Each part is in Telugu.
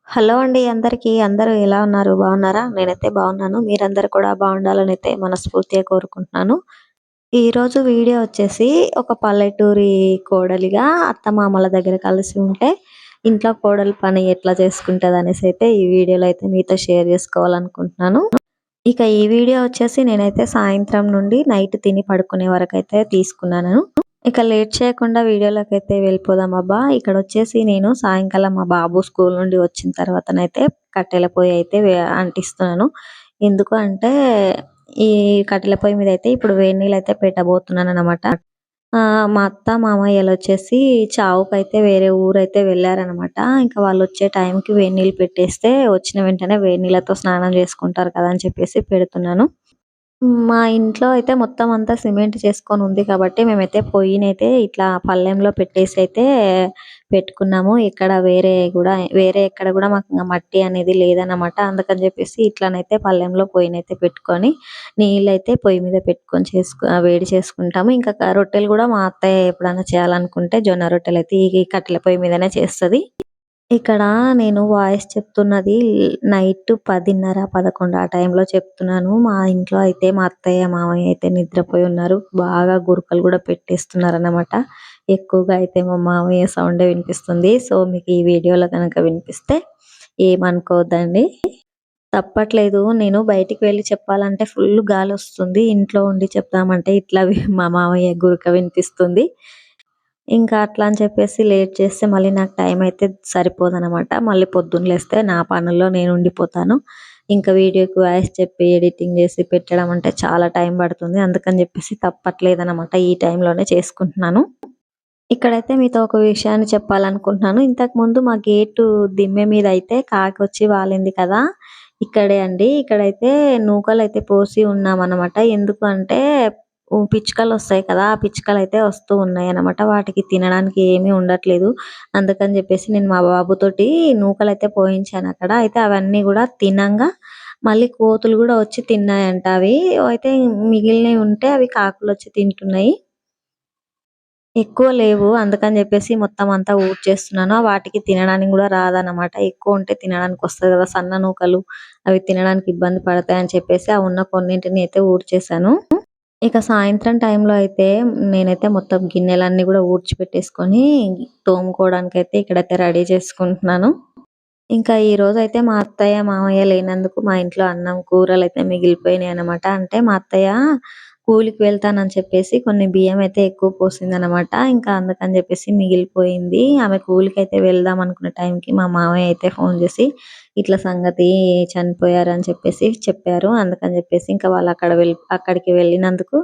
హలో అండి అందరికీ. అందరూ ఎలా ఉన్నారు? బాగున్నారా? నేనైతే బాగున్నాను. మీరందరూ కూడా బాగుండాలనైతే మనస్ఫూర్తిగా కోరుకుంటున్నాను. ఈరోజు వీడియో వచ్చేసి ఒక పల్లెటూరి కోడలిగా అత్తమామల దగ్గర కలిసి ఉంటే ఇంట్లో కోడలు పని ఎట్లా చేసుకుంటదనేసి అయితే ఈ వీడియోలో అయితే మీతో షేర్ చేసుకోవాలనుకుంటున్నాను. ఇక ఈ వీడియో వచ్చేసి నేనైతే సాయంత్రం నుండి నైట్ తిని పడుకునే వరకైతే తీసుకున్నాను. ఇక లేట్ చేయకుండా వీడియోలోకైతే వెళ్ళిపోదాం అబ్బా. ఇక్కడొచ్చేసి నేను సాయంకాలం మా బాబు స్కూల్ నుండి వచ్చిన తర్వాతనైతే కట్టెల పొయ్యి అయితే అంటిస్తున్నాను. ఎందుకు అంటే ఈ కట్టెల పొయ్యి మీద అయితే ఇప్పుడు వేడి నీళ్ళైతే పెట్టబోతున్నాననమాట. మా అత్త, మామయ్యలొచ్చేసి చావుకైతే వేరే ఊరైతే వెళ్లారనమాట. ఇంకా వాళ్ళొచ్చే టైంకి వేడి నీళ్ళు పెట్టేస్తే వచ్చిన వెంటనే వేడి నీళ్ళతో స్నానం చేసుకుంటారు కదా అని చెప్పేసి పెడుతున్నాను. మా ఇంట్లో అయితే మొత్తం అంతా సిమెంట్ చేసుకొని ఉంది కాబట్టి మేమైతే పొయ్యినైతే ఇట్లా పళ్ళెంలో పెట్టేసి అయితే పెట్టుకున్నాము. ఇక్కడ వేరే ఎక్కడ కూడా మాకు మట్టి అనేది లేదనమాట. అందుకని చెప్పేసి ఇట్లనైతే పళ్ళెంలో పొయ్యినైతే పెట్టుకొని నీళ్ళైతే పొయ్యి మీద పెట్టుకొని వేడి చేసుకుంటాము. ఇంకా రొట్టెలు కూడా మా అత్తయ్య ఎప్పుడైనా చేయాలనుకుంటే జొన్న రొట్టెలైతే ఈ కట్టెల పొయ్యి మీదనే చేస్తది. ఇక్కడ నేను వాయిస్ చెప్తున్నది నైట్ 10:30, 11 ఆ టైంలో చెప్తున్నాను. మా ఇంట్లో అయితే మా అత్తయ్య, మామయ్య అయితే నిద్రపోయి ఉన్నారు. బాగా గురకలు కూడా పెట్టేస్తున్నారన్నమాట. ఎక్కువగా అయితే మా మామయ్య సౌండే వినిపిస్తుంది. సో, మీకు ఈ వీడియోలో గనక వినిపిస్తే ఏమనుకోవద్దండి. తప్పట్లేదు. నేను బయటికి వెళ్లి చెప్పాలంటే ఫుల్ గాలొస్తుంది. ఇంట్లో ఉండి చెప్దామంటే ఇట్లా మా మామయ్య గురక వినిపిస్తుంది. ఇంకా అట్లా అని చెప్పేసి లేట్ చేస్తే మళ్ళీ నాకు టైం అయితే సరిపోదనమాట. మళ్ళీ పొద్దున్న లేస్తే నా పనుల్లో నేను ఉండిపోతాను. ఇంకా వీడియోకి వాయిస్ చెప్పి ఎడిటింగ్ చేసి పెట్టడం అంటే చాలా టైం పడుతుంది. అందుకని చెప్పేసి తప్పట్లేదనమాట. ఈ టైంలోనే చేసుకుంటున్నాను. ఇక్కడైతే మీతో ఒక విషయాన్ని చెప్పాలనుకుంటున్నాను. ఇంతకుముందు మా గేటు దిమ్మె మీద అయితే కాకొచ్చి వాలింది కదా! ఇక్కడే అండి. ఇక్కడైతే నూకలైతే పోసి ఉన్నామనమాట. ఎందుకు అంటే పిచ్చుకలొస్తాయి కదా! ఆ పిచ్చుకలైతే వస్తూ ఉన్నాయన్నమాట. వాటికి తినడానికి ఏమీ ఉండట్లేదు. అందుకని చెప్పేసి నేను మా బాబుతోటి నూకలైతే పోయించానక్కడ. అయితే అవన్నీ గూడా తినంగా మళ్ళీ కోతులు గూడా వచ్చి తిన్నాయంట అవి. అయితే మిగిలినయి ఉంటే అవి కాకులొచ్చి తింటున్నాయి. ఎక్కువ లేవు. అందుకని జెప్పేసి మొత్తం అంతా ఊడ్చేస్తున్నాను. వాటికి తినడానికి గూడా రాదనమాట. ఎక్కువ ఉంటే తినడానికొస్తది గదా! సన్న నూకలు అవి తినడానికి ఇబ్బంది పడతాయని చెప్పేసి ఆ ఉన్న కొన్నింటిని అయితే ఊడ్చేశాను. ఇక సాయంత్రం టైంలో అయితే నేనైతే మొత్తం గిన్నెలన్నీ గూడా ఊడ్చిపెట్టేసుకొని తోముకోవడానికైతే ఇక్కడైతే రెడీ చేసుకుంటున్నాను. ఇంకా ఈరోజైతే మా అత్తయ్య, మామయ్య లేనందుకు మా ఇంట్లో అన్నం, కూరలైతే మిగిలిపోయినాయనమాట. అంటే మా అత్తయ్య కూలికి వెళ్తానని చెప్పేసి కొన్ని బియ్యం అయితే ఎక్కువ పోసిందనమాట. ఇంకా అందుకని చెప్పేసి మిగిలిపోయింది. ఆమె కూలికైతే వెళ్దాం అనుకున్న టైంకి మా మామయ్య అయితే ఫోన్ చేసి ఇట్లా సంగతి చనిపోయారని చెప్పేసి చెప్పారు. అందుకని చెప్పేసి ఇంకా వాళ్ళు అక్కడికి వెళ్ళినందుకు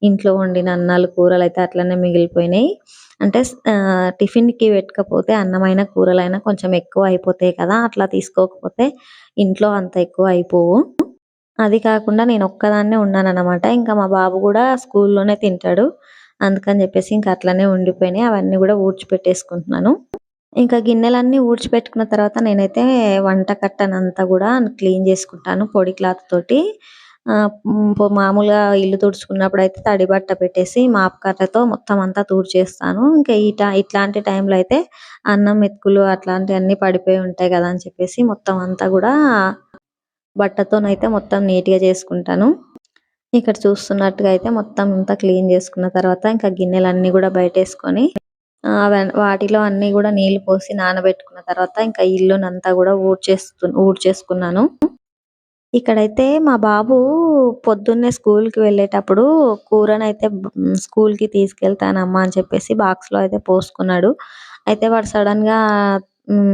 ఇంట్లో వండిన అన్నాలు, కూరలైతే అట్లనే మిగిలిపోయినాయి. అంటే టిఫిన్‌కి పెట్టకపోతే అన్నమైన, కూరలైనా కొంచెం ఎక్కువ అయిపోతాయి కదా! అట్లా తీసుకోకపోతే ఇంట్లో అంత ఎక్కువ అయిపోవు. అది కాకుండా నేనొక్కదాన్నే ఉన్నాననమాట. ఇంకా మా బాబు గూడా స్కూల్లోనే తింటాడు. అందుకని జెప్పేసి ఇంక అట్లనే ఉండిపోయినాయి. అవన్నీ గూడా ఊడ్చిపెట్టేసుకుంటున్నాను. ఇంకా గిన్నెలన్నీ ఊడ్చిపెట్టుకున్న తర్వాత నేనైతే వంట కట్టనంతా గూడా క్లీన్ జేసుకుంటాను పొడి క్లాత్ తోటి. మామూలుగా ఇల్లు తుడుచుకున్నప్పుడైతే తడి బట్ట పెట్టేసి మాప్ కర్రతో మొత్తం అంతా తుడిచేస్తాను. ఇంకా ఇట్లాంటి టైంలో అయితే అన్నం మెతుకులు అట్లాంటియన్నీ పడిపోయి ఉంటాయి గదా! అని చెప్పేసి మొత్తం అంతా గూడా బట్టతోనైతే మొత్తం నీట్‌గా చేసుకుంటాను. ఇక్కడ చూస్తున్నట్టుగా అయితే మొత్తం అంతా క్లీన్ చేసుకున్న తర్వాత ఇంకా గిన్నెలన్నీ గూడా బయటేసుకొని వాటిలో అన్నీ గూడా నీళ్లు పోసి నానబెట్టుకున్న తర్వాత ఇంకా ఇల్లునంతా గూడా ఊడ్చేసుకున్నాను. ఇక్కడైతే మా బాబు పొద్దున్నే స్కూల్‌కి వెళ్ళేటప్పుడు కూరనైతే స్కూల్‌కి తీసుకెళ్తానమ్మా అని చెప్పేసి బాక్స్‌లో అయితే పోసుకున్నాడు. అయితే వాడు సడెన్‌గా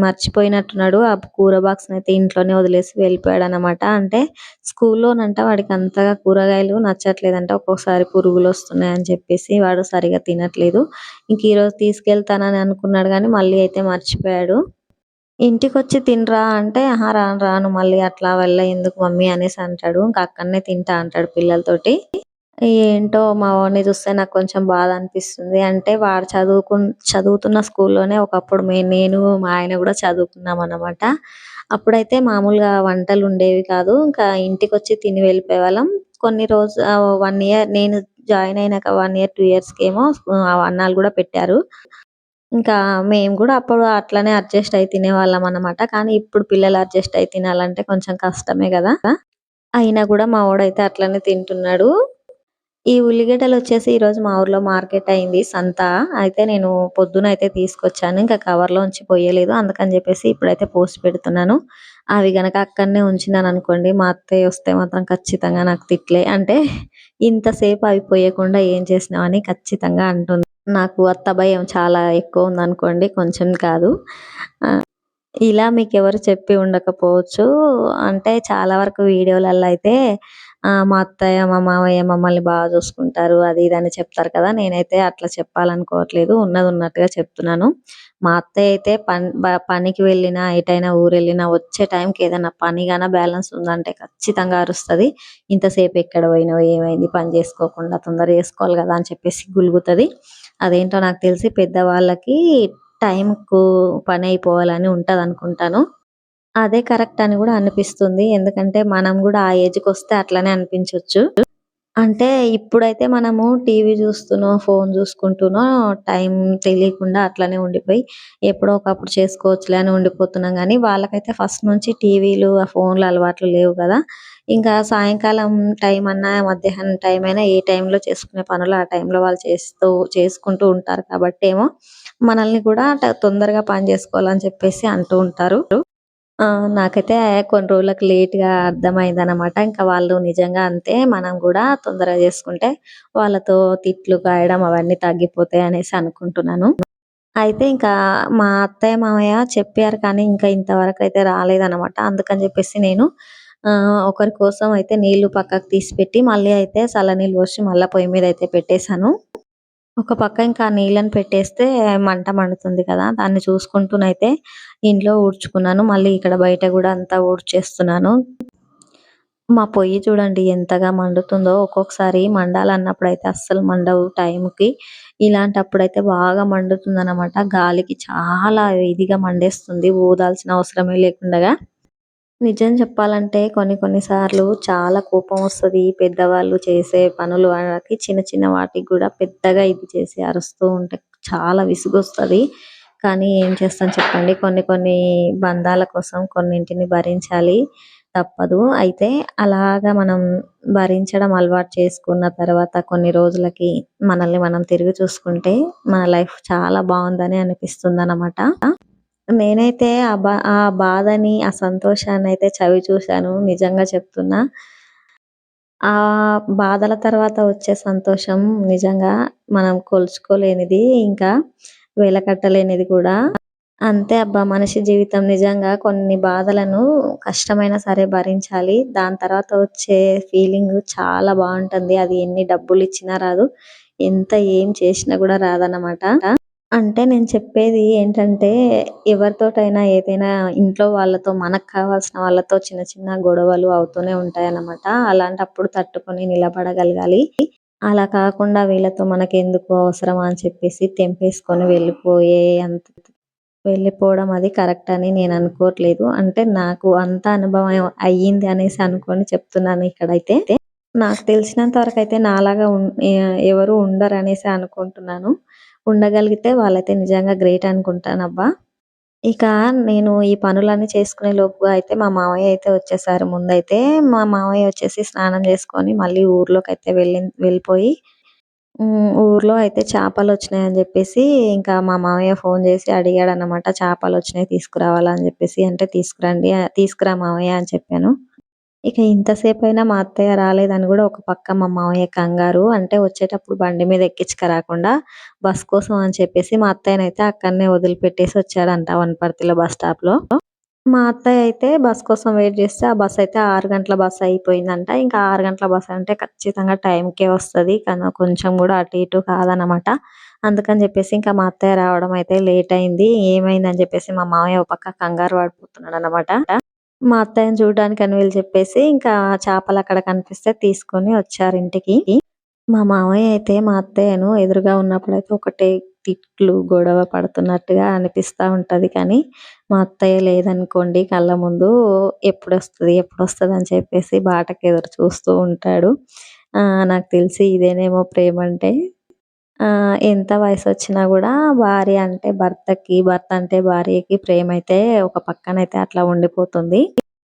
మర్చిపోయినట్టున్నాడు. ఆ కూర బాక్స్‌నైతే ఇంట్లోనే వదిలేసి వెళ్ళిపోయాడనమాట. అంటే స్కూల్లోనంట వాడికి అంతగా కూరగాయలు నచ్చట్లేదంట. ఒక్కొక్కసారి పురుగులొస్తున్నాయని చెప్పేసి వాడు సరిగ్గా తినట్లేదు. ఇంక ఈరోజు తీసుకెళ్తానని అనుకున్నాడు గానీ మళ్ళీ అయితే మర్చిపోయాడు. ఇంటికొచ్చి తినరా అంటే, "అహా! రాను రాను మళ్ళీ అట్లా ఎందుకు మమ్మీ" అనేసి అంటాడు. ఇంక అక్కడనే తింటా అంటాడు పిల్లలతోటి. ఏంటో మా వాడిని చూస్తే నాకు కొంచెం బాధ అనిపిస్తుంది. అంటే వాడు చదువుతున్న స్కూల్లోనే ఒకప్పుడు నేను, మా ఆయన గూడా చదువుకున్నామనమాట. అప్పుడైతే మామూలుగా వంటలుండేవి కాదు. ఇంకా ఇంటికొచ్చి తిని వెళ్ళిపోయేవాళ్ళం. కొన్ని 1 ఇయర్ నేను జాయిన్ అయినాక 1 ఇయర్, 2 ఇయర్స్‌కేమో అన్నాలు గూడా పెట్టారు. ఇంకా మేము గూడా అప్పుడు అట్లనే అడ్జస్ట్ అయ్యి తినేవాళ్ళమనమాట. కానీ ఇప్పుడు పిల్లలు అడ్జస్ట్ అయ్యి తినాలంటే కొంచెం కష్టమే గదా! అయినా గూడా మా వోడైతే అట్లనే తింటున్నాడు. ఈ ఉల్లిగడ్డలొచ్చేసి ఈరోజు మా ఊర్లో మార్కెట్ అయింది సంత. అయితే నేను పొద్దునయితే తీసుకొచ్చాను. ఇంకా కవర్‌లోంచి పొయ్యలేదు. అందుకని జెప్పేసి ఇప్పుడైతే పోసి పెడుతున్నాను. అవి గనక అక్కడనే ఉంచినాననుకోండి, మా అత్తయ్య వస్తే మాత్రం ఖచ్చితంగా నాకు తిట్లే. అంటే ఇంతసేపు అవి పొయ్యకుండా ఏం చేసినావని ఖచ్చితంగా అంటుంది. నాకు అత్త భయం చాలా ఎక్కువుందనుకోండి. కొంచెం కాదు. ఇలా మీకెవరు చెప్పి ఉండకపోవచ్చు. అంటే చాలా వరకు వీడియోలల్లో అయితే మా అత్తయ్య, మా మామయ్య మమ్మల్ని బాగా చూసుకుంటారు. అది ఇది అని చెప్తారు కదా! నేనైతే అట్లా చెప్పాలనుకోవట్లేదు. ఉన్నది ఉన్నట్టుగా చెప్తున్నాను. మా అత్తయ్య అయితే పనికి వెళ్ళినా, ఎటైనా ఊరెళ్ళినా వచ్చే టైంకి ఏదైనా పని గాన బ్యాలెన్స్ ఉందంటే ఖచ్చితంగా అరుస్తది. "ఇంతసేపు ఎక్కడ పోయినావు? ఏమైంది? పని చేసుకోకుండా తొందరగా చేసుకోవాలి కదా!" అని చెప్పేసి గులుగుతది. అదేంటో నాకు తెలిసి పెద్దవాళ్ళకి టైంకు పనయిపోవాలని ఉంటదనుకుంటాను. అదే కరెక్ట్ అని గూడా అనిపిస్తుంది. ఎందుకంటే మనం గూడా ఆ ఏజ్‌కొస్తే అట్లనే అనిపించొచ్చు. అంటే ఇప్పుడైతే మనము టీవీ జూస్తూనో, ఫోను జూసుకుంటూనో టైం తెలియకుండా అట్లనే ఉండిపోయి ఎప్పుడో ఒకప్పుడు చేసుకోవచ్చులే అని ఉండిపోతున్నాం గానీ, వాళ్ళకైతే ఫస్ట్ నుంచి టీవీలు, ఆ ఫోన్లు అలవాట్లు లేవు గదా! ఇంకా సాయంకాలం టైమన్నా, మధ్యాహ్నం టైమైనా ఏ టైంలో చేసుకునే పనులు ఆ టైంలో వాళ్ళు చేసుకుంటూ ఉంటారు కాబట్టేమో మనల్ని కూడా తొందరగా పని జేసుకోవాలని చెప్పేసి అంటూ ఉంటారు. నాకైతే కొన్ని రోజులకి లేట్‌గా అర్థమైందనమాట. ఇంకా వాళ్ళు నిజంగా అంతే. మనం గూడా తొందరగా జేసుకుంటే వాళ్ళతో తిట్లు కాయడం అవన్నీ తగ్గిపోతాయి అనేసి అనుకుంటున్నాను. అయితే ఇంకా మా అత్తయ్య, మామయ్య చెప్పారు కానీ ఇంకా ఇంతవరకైతే రాలేదనమాట. అందుకని జెప్పేసి నేను ఒకరి కోసం అయితే నీళ్లు పక్కకు తీసి పెట్టి మళ్ళీ అయితే చల్లనీళ్ళు పోసి మళ్ళా పొయ్యి మీదయితే పెట్టేసాను. ఒక పక్క ఇంకా నీళ్ళని పెట్టేస్తే మంట మండుతుంది కదా! దాన్ని చూసుకుంటూనైతే ఇంట్లో ఊడ్చుకున్నాను. మళ్ళీ ఇక్కడ బయట గూడా అంతా ఊడ్చేస్తున్నాను. మా పొయ్యి చూడండి ఎంతగా మండుతుందో. ఒక్కొక్కసారి మండాలన్నప్పుడైతే అస్సలు మండవు టైంకి. ఇలాంటప్పుడైతే బాగా మండుతుందనమాట. గాలికి చాలా ఇదిగా మండేస్తుంది. ఊదాల్సిన అవసరమే లేకుండగా. నిజం చెప్పాలంటే కొన్ని కొన్ని సార్లు చాలా కోపమొస్తది. పెద్దవాళ్ళు చేసే పనులు వాళ్ళకి చిన్న చిన్న వాటికి గూడా పెద్దగా ఇది చేసి అరుస్తూ ఉంటే చాలా విసుగొస్తది. కానీ ఏం చేస్తాం చెప్పండి. కొన్ని కొన్ని బంధాల కోసం కొన్నింటిని భరించాలి. తప్పదు. అయితే అలాగా మనం భరించడం అలవాటు చేసుకున్న తర్వాత కొన్ని రోజులకి మనల్ని మనం తిరిగి చూసుకుంటే మన లైఫ్ చాలా బావుందని అనిపిస్తుందనమాట. నేనైతే ఆ బాధని, ఆ సంతోషాన్నయితే చవి చూశాను. నిజంగా చెప్తున్నా. ఆ బాధల తర్వాత వచ్చే సంతోషం నిజంగా మనం కొలుచుకోలేనిది. ఇంకా వెలకట్టలేనిది కూడా. అంతే అబ్బా! మనిషి జీవితం నిజంగా కొన్ని బాధలను కష్టమైనా సరే భరించాలి. దాని తర్వాత వచ్చే ఫీలింగు చాలా బావుంటుంది. అది ఎన్ని డబ్బులిచ్చినా రాదు. ఎంత ఏం చేసినా గూడా రాదన్నమాట. అంటే నేను చెప్పేది ఏంటంటే, ఎవరితోటైనా ఏదైనా ఇంట్లో వాళ్ళతో మనకు కావాల్సిన వాళ్ళతో చిన్న చిన్న గొడవలు అవుతూనే ఉంటాయన్నమాట. అలాంటప్పుడు తట్టుకొని నిలబడగలగాలి. అలా కాకుండా వీళ్ళతో మనకెందుకు అవసరమా అని చెప్పేసి తెంపేసుకొని వెళ్ళిపోవడం అది కరెక్ట్ అని నేను అనుకోవట్లేదు. అంటే నాకు అంత అనుభవం అయ్యింది అనేసి అనుకోని చెప్తున్నాను ఇక్కడైతే. నాకు తెలిసినంత వరకైతే నాలాగా ఎవరు ఉండరనేసి అనుకుంటున్నాను. ఉండగలిగితే వాళ్ళైతే నిజంగా గ్రేట్ అనుకుంటానబ్బా! ఇక నేను ఈ పనులన్నీ చేసుకునే లోపుగా అయితే మా మామయ్య అయితే వచ్చేసారు ముందైతే. మా మామయ్య వచ్చేసి స్నానం చేసుకొని మళ్ళీ ఊర్లోకైతే వెళ్ళిపోయి ఊర్లో అయితే చేపలొచ్చినాయని జెప్పేసి ఇంకా మా మామయ్య ఫోను జేసి అడిగాడన్నమాట. చేపలొచ్చినాయి తీసుకురావాలా అని జెప్పేసి అంటే తీసుకురా మామయ్య అని చెప్పాను. ఇక ఇంతసేపయినా మా అత్తయ్య రాలేదని గూడా ఒక పక్క మా మామయ్య కంగారు. అంటే వచ్చేటప్పుడు బండి మీద ఎక్కించకరాకుండా బస్ కోసం అని చెప్పేసి మా అత్తయ్యనైతే అక్కడనే వదిలిపెట్టేసి వచ్చాడంట వనపర్తిలో బస్ స్టాప్‌లో. మా అత్తయ్య అయితే బస్ కోసం వెయిట్ జేస్తే ఆ బస్ అయితే 6 గంటల బస్ అయిపోయిందంట. ఇంకా 6 గంటల బస్ అంటే ఖచ్చితంగా టైంకే వస్తది. కానీ కొంచెం గూడా అటు ఇటు కాదనమాట. అందుకని జెప్పేసి ఇంకా మా అత్తయ్య రావడం అయితే లేట్ అయింది. ఏమైందని జెప్పేసి మా మామయ్య ఓ పక్క కంగారు పడిపోతున్నాడనమాట. మా అత్తయ్యని చూడడానికని వీళ్ళు చెప్పేసి ఇంకా చేపలక్కడ కనిపిస్తే తీసుకొని వచ్చారింటికి. మా మామయ్య అయితే మా అత్తయ్యను ఎదురుగా ఉన్నప్పుడైతే ఒకటే తిట్లు, గొడవ పడుతున్నట్టుగా అనిపిస్తా ఉంటది. కానీ మా అత్తయ్య లేదనుకోండి కళ్ళ ముందు ఎప్పుడొస్తది, ఎప్పుడొస్తదని చెప్పేసి బాటకి ఎదురు చూస్తూ ఉంటాడు. నాకు తెలిసి ఇదేనేమో ప్రేమంటే. ఎంత వయసొచ్చినా గూడా భార్య అంటే భర్తకి, భర్త అంటే భార్యకి ప్రేమైతే ఒక పక్కనైతే అట్లా ఉండిపోతుంది.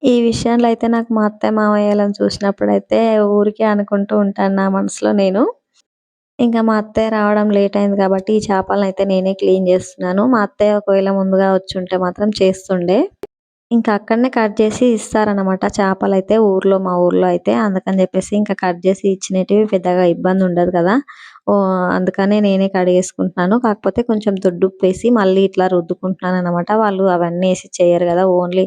ఈ విషయంలో అయితే నాకు మా అత్తయ్య, మామయ్యలను చూసినప్పుడైతే ఊరికే అనుకుంటూ ఉంటాను నా మనసులో నేను. ఇంకా మా అత్తయ్య రావడం లేట్ అయింది కాబట్టి ఈ చేపలనైతే నేనే క్లీన్ చేస్తున్నాను. మా అత్తయ్య ఒకవేళ ముందుగా వచ్చుంటే మాత్రం చేస్తుండే. ఇంకా అక్కడనే కట్ జేసి ఇస్తారనమాట చేపలైతే మా ఊర్లో అయితే. అందుకని జెప్పేసి ఇంకా కట్ జేసి ఇచ్చినేటివి పెద్దగా ఇబ్బందుండదు కదా! అందుకనే నేనే కడిగేసుకుంటున్నాను. కాకపోతే కొంచెం దొడ్డుప్పేసి మళ్ళీ ఇట్లా రుద్దుకుంటున్నాననమాట. వాళ్ళు అవన్నీ ఏసి చెయ్యరు గదా! ఓన్లీ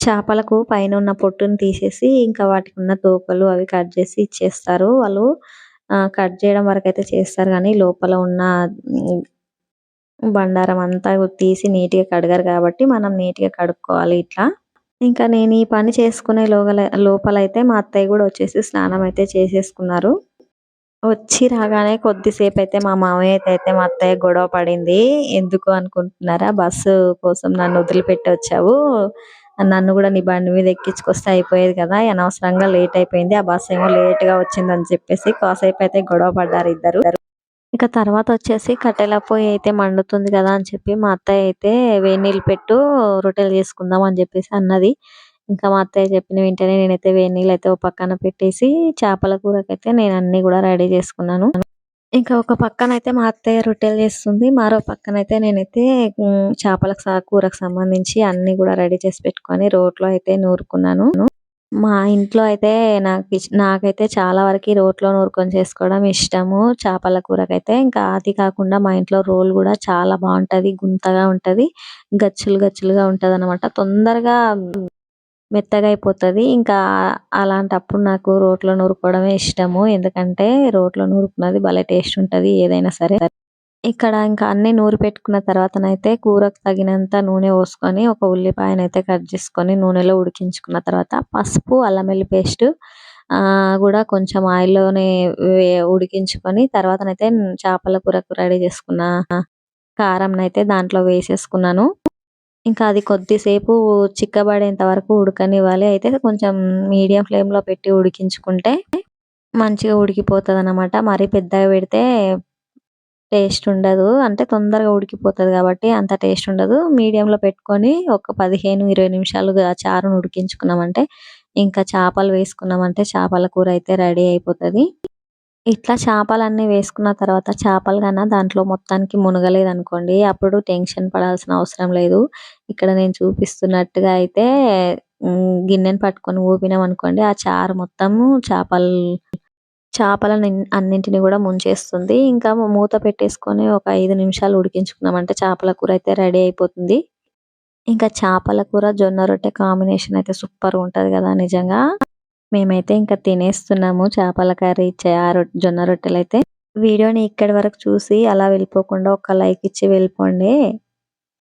చేపలకు పైనున్న పొట్టుని తీసేసి ఇంకా వాటికున్న తోకలు అవి కట్ జేసి ఇచ్చేస్తారు. వాళ్ళు కట్ జేయడం వరకైతే చేస్తారు గానీ లోపల ఉన్న హ్మ్, బండారం అంతా తీసి నీట్‌గా కడగరు గాబట్టి మనం నీట్‌గా కడుక్కోవాలి ఇట్లా. ఇంకా నేను ఈ పని చేసుకునే లోపలైతే మా అత్తయ్య గూడా వచ్చేసి స్నానం అయితే చేసేసుకున్నారు. వచ్చి రాగానే కొద్దిసేపైతే మా మామయ్యతో అయితే మా అత్తయ్య గొడవ పడింది. ఎందుకు అనుకుంటున్నారా? బస్సు కోసం నన్ను వదిలిపెట్టి వచ్చావు. నన్ను గూడా నీ బండి మీద ఎక్కించుకొస్తే అయిపోయేది కదా! అనవసరంగా లేట్ అయిపోయింది. ఆ బస్ ఏమో లేట్‌గా వచ్చిందని చెప్పేసి కాసేపయితే గొడవ పడ్డారు ఇద్దరు. ఇక తర్వాతొచ్చేసి కట్టెల పొయ్యి అయితే మండుతుంది గదా! అని చెప్పి మా అత్తయ్య అయితే వేడి నీళ్ళు పెట్టు రొట్టెలు చేసుకుందాం అని జెప్పేసి అన్నది. ఇంకా మా అత్తయ్య చెప్పిన వెంటనే నేనైతే వేడి నీళ్ళైతే ఓ పక్కన పెట్టేసి చేపల కూరకైతే నేను అన్నీ గూడా రెడీ చేసుకున్నాను. ఇంకా ఒక పక్కనైతే మా అత్తయ్య రొట్టెలు చేస్తుంది. మరో పక్కనైతే నేనైతే కూరకు సంబంధించి అన్నీ గూడా రెడీ చేసి పెట్టుకొని రోట్లో అయితే నూరుకున్నాను. మా ఇంట్లో అయితే నాకైతే చాలా వరకి రోట్లో నూరుకొని చేసుకోవడం ఇష్టము. చేపల కూరకైతే. ఇంకా అది కాకుండా మా ఇంట్లో రోలు గూడా చాలా బావుంటది. గుంతగా ఉంటది. గచ్చులు గచ్చులుగా ఉంటదనమాట. తొందరగా మెత్తగా అయిపోతది. ఇంకా అలాంటప్పుడు నాకు రోట్లో నూరుకోవడమే ఇష్టము. ఎందుకంటే రోట్లో నూరుకున్నది భలే టేస్ట్ ఉంటది ఏదైనా సరే. ఇక్కడ ఇంకా అన్నీ నూరి పెట్టుకున్న తర్వాతనైతే కూరకు తగినంత నూనె పోసుకొని, ఒక ఉల్లిపాయనైతే కట్ చేసుకొని నూనెలో ఉడికించుకున్న తర్వాత పసుపు, అల్లం వెల్లి పేస్టు గూడా కొంచెం ఆయిల్‌లోనే ఉడికించుకొని తర్వాతనైతే చేపల కూరకు రెడీ చేసుకున్న కారంనైతే దాంట్లో వేసేసుకున్నాను. ఇంకా అది కొద్దిసేపు చిక్కబడేంత వరకు ఉడకనివ్వాలి. అయితే కొంచెం మీడియం ఫ్లేమ్‌లో పెట్టి ఉడికించుకుంటే మంచిగా ఉడికిపోతదనమాట. మరీ పెద్దగా పెడితే టేస్ట్ ఉండదు. అంటే తొందరగా ఉడికిపోతది గాబట్టి అంత టేస్ట్ ఉండదు. మీడియంలో పెట్టుకొని ఒక 15, 20 నిమిషాలుగా చారును ఉడికించుకున్నామంటే, ఇంకా చేపలు వేసుకున్నామంటే చేపల కూర అయితే రెడీ అయిపోతది. ఇట్లా చేపలన్నీ వేసుకున్న తర్వాత చేపలు దాంట్లో మొత్తానికి మునగలేదనుకోండి, అప్పుడు టెన్షన్ పడాల్సిన అవసరం లేదు. ఇక్కడ నేను చూపిస్తున్నట్టుగా అయితే గిన్నెని పట్టుకొని ఊపినామనుకోండి, ఆ చారు మొత్తము చేపలని అన్నింటిని గూడా ముంచేస్తుంది. ఇంకా మూత పెట్టేసుకొని ఒక 5 నిమిషాలు ఉడికించుకున్నామంటే చేపల కూర అయితే రెడీ అయిపోతుంది. ఇంకా చేపల కూర, జొన్న రొట్టె కాంబినేషన్ అయితే సూపర్‌గుంటది గదా! నిజంగా. మేమైతే ఇంకా తినేస్తున్నాము చేపల కర్రీ, జొన్న రొట్టెలైతే. వీడియోని ఇక్కడి వరకు చూసి అలా వెళ్ళిపోకుండా ఒక లైక్ ఇచ్చి వెళ్ళిపోండి.